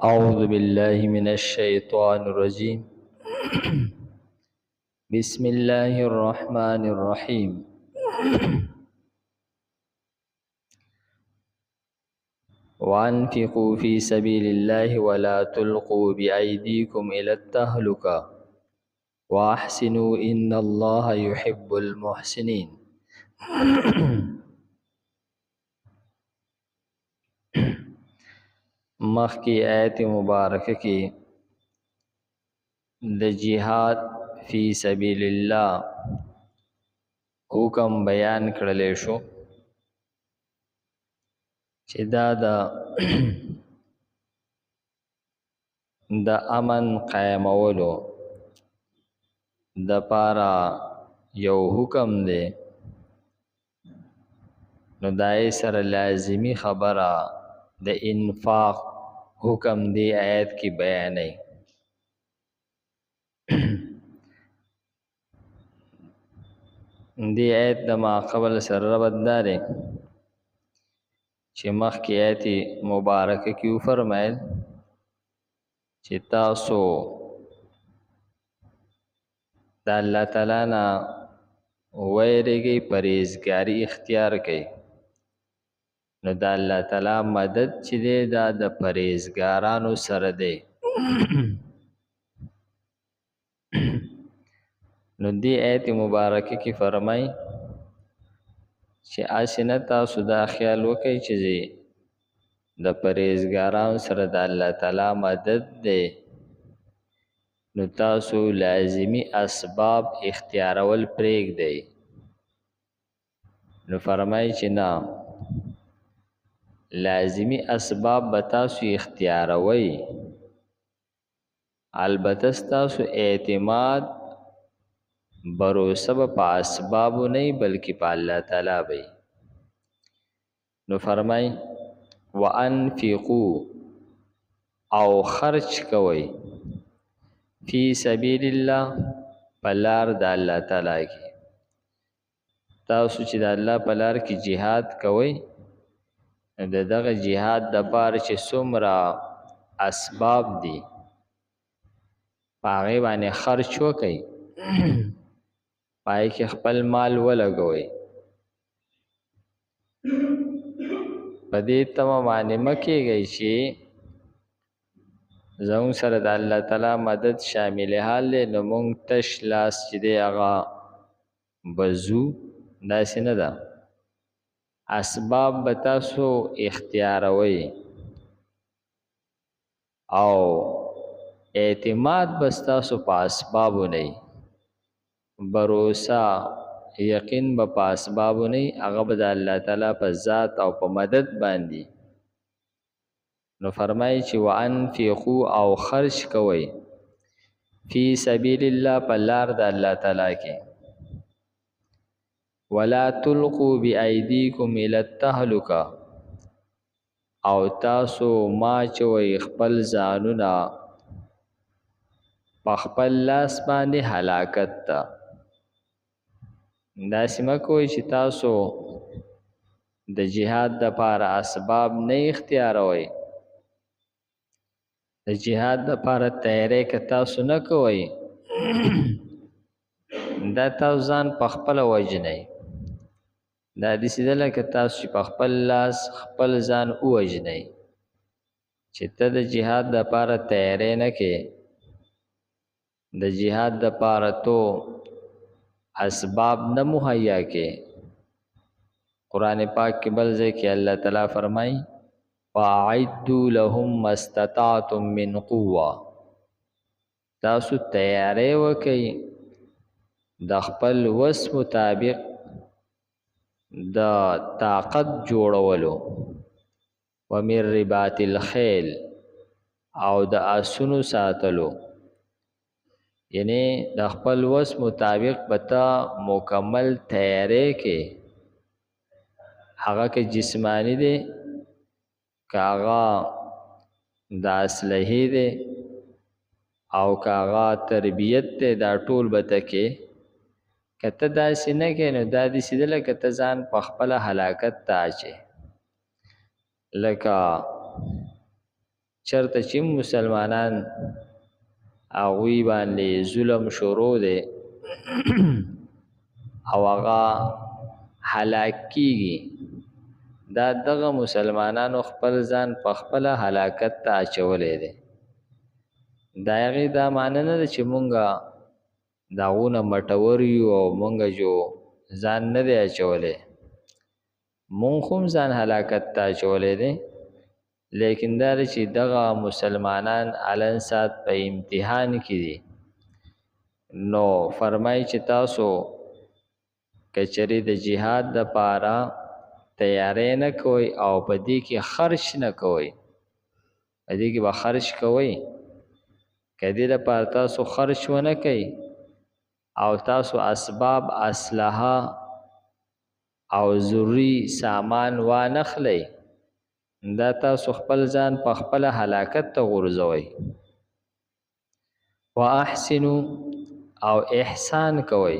أعوذ بالله من الشيطان الرجيم بسم الله الرحمن الرحيم وأنفقوا في سبيل الله ولا تلقوا بأيديكم إلى التهلكة وأحسنوا إن الله يحب المحسنين. مخکی آیت مبارکه کی د جهاد فی سبیل الله حکم بیان کړل شو چې دا د امن قائمولو د پارا یو حکم دی، نو دای سره لازمی خبره د انفاق حکم دی آیت کی بیانې. دی آیت د ما قبل سره ربط داره چې مخکې آیت مبارکه کې فرمایل چې تاسو د الله تعالی نه ویریږئ، پرهیزګاری اختیار کړئ. نو د الله تعالی مدد چې دی دا د پرهیزګارانو سره دی. نو دی آیت مبارکه کې فرمای چې اسنه تاسو دا خیال وکئ چې د پرهیزګارانو سره د الله تعالی مدد دی، نو تاسو لازمی اسباب اختیارول پرېږدئ. نو فرمای چې نه، لازمی اسباب به تاسو اختیاروئ، البته ستاسو اعتماد بروسه په اسبابو نه بلکې په الله تعالی وي. نو فرمای وانفقوا او خرج کوئ فی سبیل الله په لار د الله تعالی کې. تاسو چې د الله په لار کې جهاد کوئ، دغه جهاد د پاره چې څومره اسباب دي په هغې باندې خرچ وکئ، پای کې خپل مال ولګوئ. په دې تمه باندې مه کېږئ چې زموږ سره د الله تعالی مدد شامل حال دی، نو موږ تش لاس چې دی هغه بزو. داسې نه ده، اسباب به تاسو اختیاروئ او اعتماد به ستاسو په اسبابو نه، بروسه یقین به په اسبابو نه، هغه به د الله تعالی په ذات او په مدد باندې. نو فرمایي چې وانفقوا او خرج کوئ فی سبیل الله په لار د الله تعالی کې، ولا تلقوا بأیدیکم الی التهلکه او تاسو ما چوئ خپل ځانونه په خپل لاس باندې هلاکت ته. داسې مه کوئ چې تاسو د جهاد دپاره اسباب نه اختیاروئ، د جهاد دپاره تیاری که تاسو نه کوئ، دا تاسو ځان په خپله وژنئ. دا داسې ده لکه تاسو چې په خپل لاس خپل ځان ووژنئ، چې ته د جهاد دپاره تیاری نه کوې، د جهاد دپاره تو اسباب نه مهیا کې. قرآن پاک کې بل ځای کې الله تعالی فرمایي فاعدوا لهم ما استطعتم من قوه، تاسو تیاری وکئ د خپل وس مطابق د طاقت جوړولو، ومن رباط الخیل او د آسونو ساتلو. یعنی د خپل وس مطابق بتا مکمل تیاری کې، هغه که جسمانی دی که هغه د اسلحې دی او که هغه تربیت دی، دا ټول به ته کې. که ته داسې نه کې، نو دا داسې ده لکه ته ځان په خپله هلاکت ته اچې. لکه چرته چې مسلمانان هغوی باندې ظلم شروع دی او هغه هلاک کیږي دا دغه مسلمانانو خپل ځان په خپل هلاکت ته اچولی دی دا هغې دا معنی نه ده چې مونږه د هغو نه مټور یو او مونږه جو ځان نه دی اچولی مونږ هم ځان هلاکت ته اچولی دی لیکن دا ده چې دغه مسلمانان علن سات په امتحان کې دي نو فرمایي چې تاسو کچری د جهاد دپاره تیاری نه کوئ او په دې کې خرچ نه کوئ په دې کې به خرچ کوئ که دې دپاره تاسو خرچ ونه کوئ او تاسو اسباب اسلحه او ضروري سامان وانخلئ دا تاسو خپل ځان په خپل هلاکت ته غورځوئ واحسنوا او احسان کوئ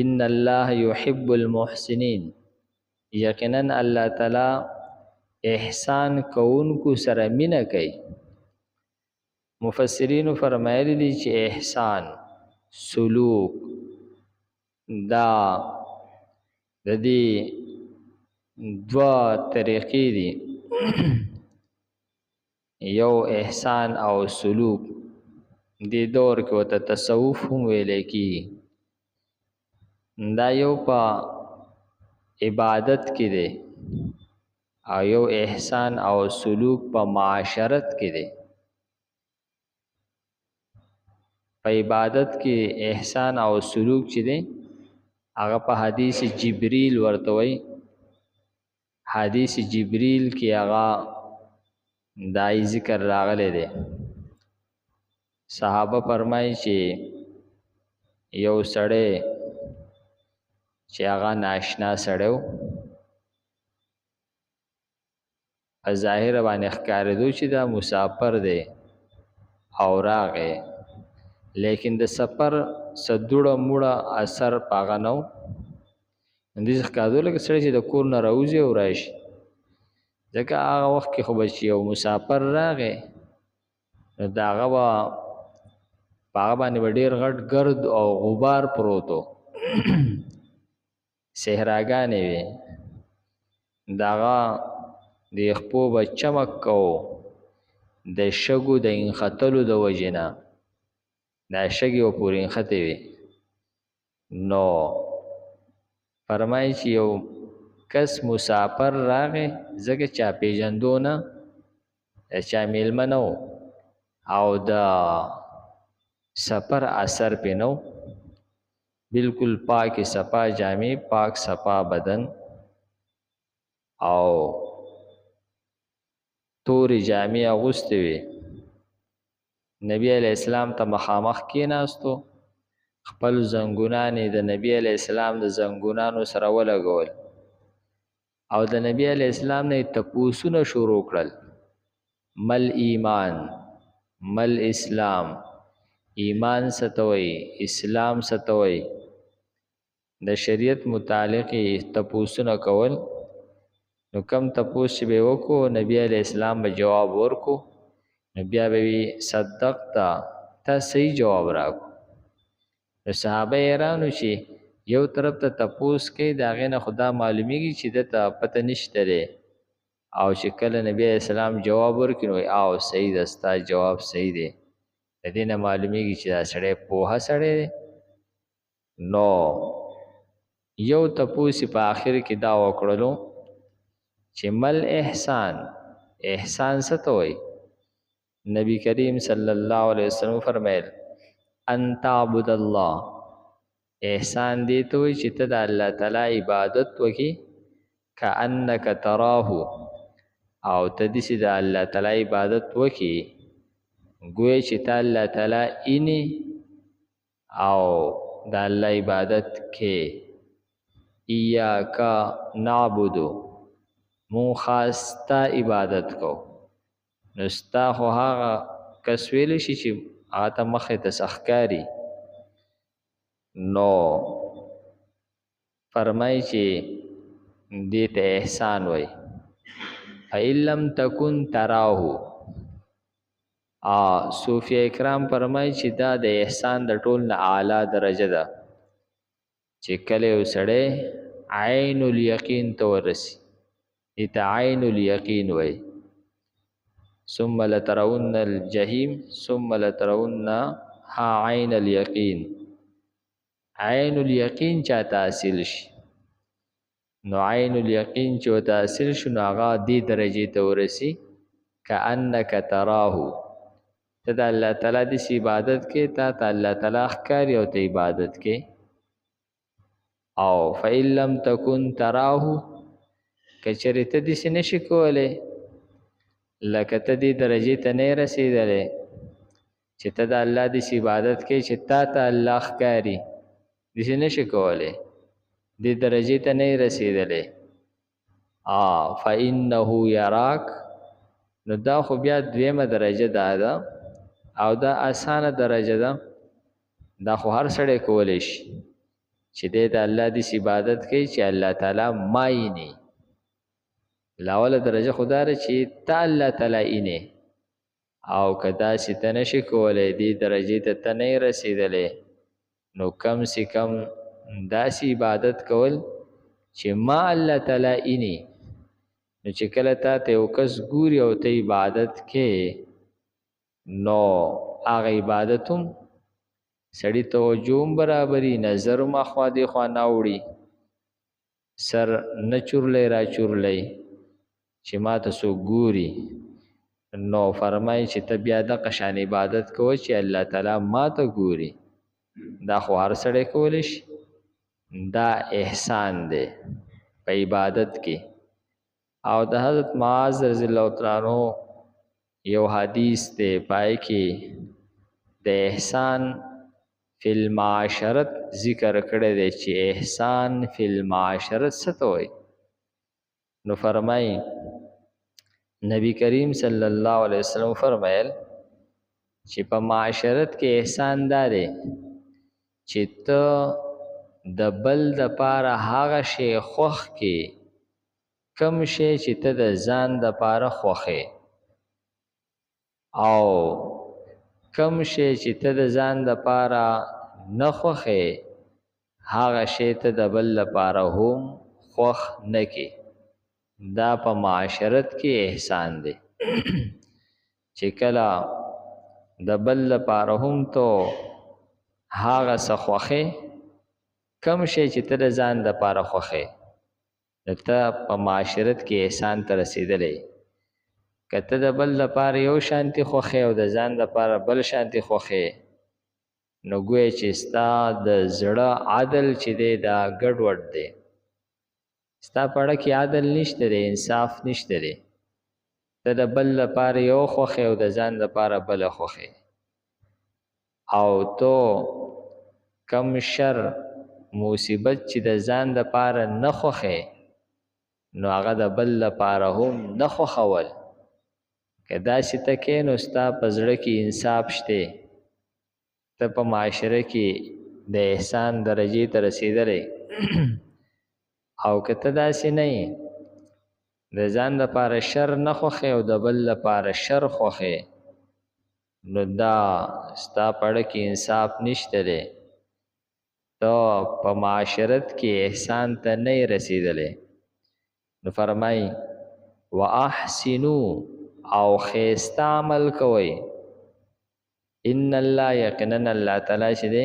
ان الله يحب المحسنين یقینا الله تعالی احسان کوونکو سره مینه کوي مفسرین فرمایلی دي چې احسان سلوک دا د دې دوا طریقې دي یو احسان او سلوک دې دور کې ورته تصوف هم ویلی کېږي دا یو په عبادت کې دی او یو احسان او سلوک په معاشرت کې دی په عبادت کې احسان او سلوک چې دی هغه په حدیث جبریل ورته وایي حدیث جبریل کې هغه دای ذکر راغلی دی صحابه فرمایي چې یو سړی چې هغه ناشنا سړی و په ظاهر باندې ښکارېدو چې دا مسافر دی او راغی لیکن د سفر څه دوړه موړه اثر په هغه نه و همداسې ښکارېدو لکه سړی چې د کور نه راوځي او راشي ځکه هغه وخت کې خو به چې یو مسافر راغی نو د هغه به په هغه باندې به ډېر غټ ګرد او غبار پروت و صحراګانې وې د هغه د خپو به چمک کو د شګو د انختلو د وجې نه دا شګې به پورې انختې وې نو فرمایي چې یو کس مسافر راغی ځکه چا پیژندو نه چا میلمه نه او د سفر اثر پې نه بالکل پاک صفا جامې پاک صفا بدن او تورې جامې اغوستې وې نبی علیہ السلام ته مخامخ کېناستو خپل زنګونان د نبی علیہ السلام د زنګونانو سره ولګول او د نبی علیہ السلام نه تپوسونه شروع کړل مل ایمان مل اسلام ایمان ستوي اسلام ستوي د شریعت متعلق تپوسونه کول نو کم تپوس چې به وکړو نبی علیہ السلام به جواب ورکو نو بیا به وي صدقتا تا صحیح جواب راکو نو صحابه حیرانو چې یو طرف ته تپوس کوي د هغې نه خدا معلومیږي چې دته پته نشته دی او چې کله نبی علیہ السلام جواب ورکړي نو او صحیح ده ستا جواب صحیح دی د دې نه معلومیږي چې دا سړی پوهه سړی دی نو یو تپوس په آخر کې دا وکړلو چې مل احسان احسان څه ته وایي نبی کریم صلی الله علیه وسلم فرمایل ان تعبد الله احسان دی ته وایي چې ته د الله تعالی عبادت وکړي کأنک تراه او ته داسې د الله تعالی عبادت وکړي گویا چې ته الله تعالی اینی او د الله عبادت کې ایاکا نعبدو مون خاص تا عبادت کو نو ستا خو هغه کس ویلی شي چې هغه ته مخې ته سخکاري نو فرمایي چې دې ته احسان وایي فإن لم تکن تراه صوفیه کرام فرمایي چې دا د احسان د ټول نه اعلی درجه ده چې کله یو سړی عین الیقین ته ورسي ایته عین الیقین وای ثم لترون الجحیم ثم لترونها عین الیقین عین الیقین چاته حاصل شي نو عین الیقین چې وته حاصل شو نو هغه دې درجې ته ورسي کأنک تراه ته د الله تعالی د عبادت کې ته الله تعالی ښکاري او ته عبادت کې او فإن لم تكن تراه کچری ته دې نشي کوله لکه ته دې درجې ته نه رسیدلې چې ته د الله د عبادت کې چې ته الله ښکاري دې نشي کوله دې درجې ته نه رسیدلې فإنه يراك نو دا خو بیا دویمه درجه ده او دا اسانه درجه ده دا خو هر سړی کولی شي چې د الله د عبادت کوي چې الله تعالی مایني لاوله درجه خدا ر چې ته الله تعالی اینه او کدا چې ته نشي کولای دې درجه ته نه رسیدلې نو کم سي کم داسې عبادت کول چې ما الله تعالی اینه نو چې کله ته یو کس ګوري او ته عبادت کې نو هغه عبادتوم سړی توجه برابرۍ نظر مخوا دی خوا ناوړي سر نه چورلی را چورلی چې ما ته څوک ګوري نو فرمایي چې ته بیا دغه شان عبادت کوه چې الله تعالی ما ته ګوري دا خو هر سړی کولی شي دا احسان دی په عبادت کې او د حضرت معاذ رضی الله تعالی عنہ یو حدیث دی پای کې د احسان فی المعاشرت ذکر کړی دی چې احسان فی المعاشرت څه ته وایي نو فرمایي نبی کریم صلی الله علیه وسلم فرمایل چې په معاشرت کې احسان دا دی چې ته د بل د پاره هغه شی خوښ کې کم شی چې ته د ځان د پاره خوښې او کم شی چې ته د ځان د پاره نه خوښې هغه شی ته د بل لپاره هم خوښ نه کې دا په معاشرت کې احسان دی چې کله د بل لپاره هم تو هغه څه خوښې کم شی چې ته د ځان د پاره خوښې ته په معاشرت کې احسان ته رسیدلې کته د بل لپاره یو شانتي خوخه او د ځان لپاره بل شانتي خوخه نو ګوي چې ستا د زړه عادل چې دی دا ګډوډ دی ستا پړه کې عادل نشته دی انصاف نشته دی ته د بل لپاره یو خوخه او د ځان لپاره بل خوخه او تو کم شر مصیبت چې د ځان لپاره نه خوخه نو هغه د بل لپاره هم نه خوخول که داسې ته کېنو ستا په زړه کې انصاف شته ته په معاشره کې د احسان درجې ته رسېدلی او که ته داسې نه یې د ځان لپاره شر نه خوښې او د بل لپاره شر خوښې نو دا ستا پړه کې انصاف نشته دی ته په معاشرت کې احسان ته نه یې رسېدلی نو فرمایي واحسنو او خیسته عمل کوي ان الله یقینا الله تعالی چې دی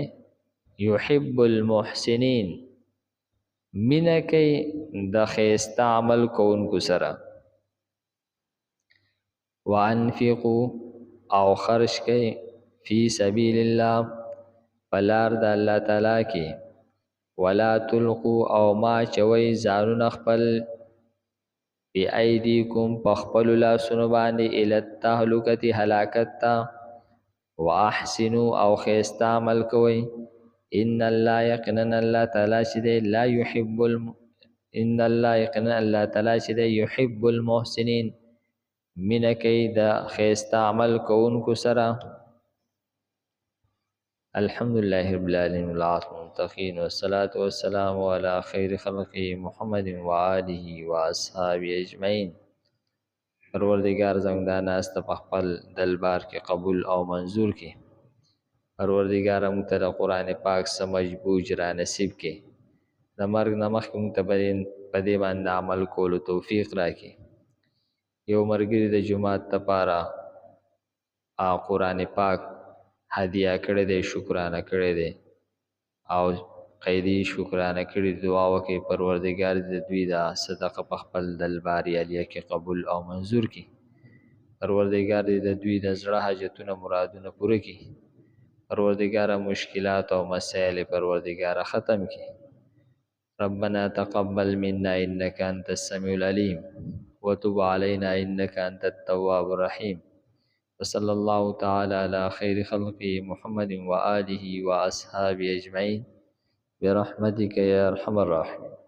یحب المحسنین مینه کوي د خیسته عمل کوونکو سره وانفقوا او خرج کوي فی سبیل الله پلار د الله تعالی کې ولا تلقوا او ما چوي ځانونه خپل بی ایدیکم پخپل لاسونو باندې الی التهلکه هلاکت تا واحسنوا او خیسته عمل کوي ان الله یقینا الله تعالی چې لا يحب ان الله یقینا الله تعالی چې يحب المحسنین من کوي د خیسته عمل کوونکو سره الحمد لله رب العالمين والعاقبة للمتقين والصلاة والسلام على خير خلقه محمد وآله وأصحابه أجمعين پروردگار زموږ دا ناسته په خپل دربار کې قبول او منظور کړي. پروردگار موږ ته د قرآن پاک سمجھ بوجھ را نصیب کړي. د مرګ نه مخکې موږ ته په دې باندې عمل کولو توفیق راکړي. یو ملګري د جومات دپاره قرآن پاک هدیه کړی دی، شکرانه کړی دی او قیدي شکرانه کړي. دعا وکړي پروردگار د دوی دا صدقه په خپل دربار عالیه کې قبول او منظور کړي. پروردگار د دوی د زړه حاجتونه مرادونه پوره کړي. پروردگار مشکلات او مسائل پروردگار ختم کړي. ربنا تقبل منا انك انت السميع العليم وتب علينا انك انت التواب الرحيم. وصلى الله تعالى على خير خلقه محمد وآله وأصحابه أجمعين برحمتك يا أرحم الراحمين.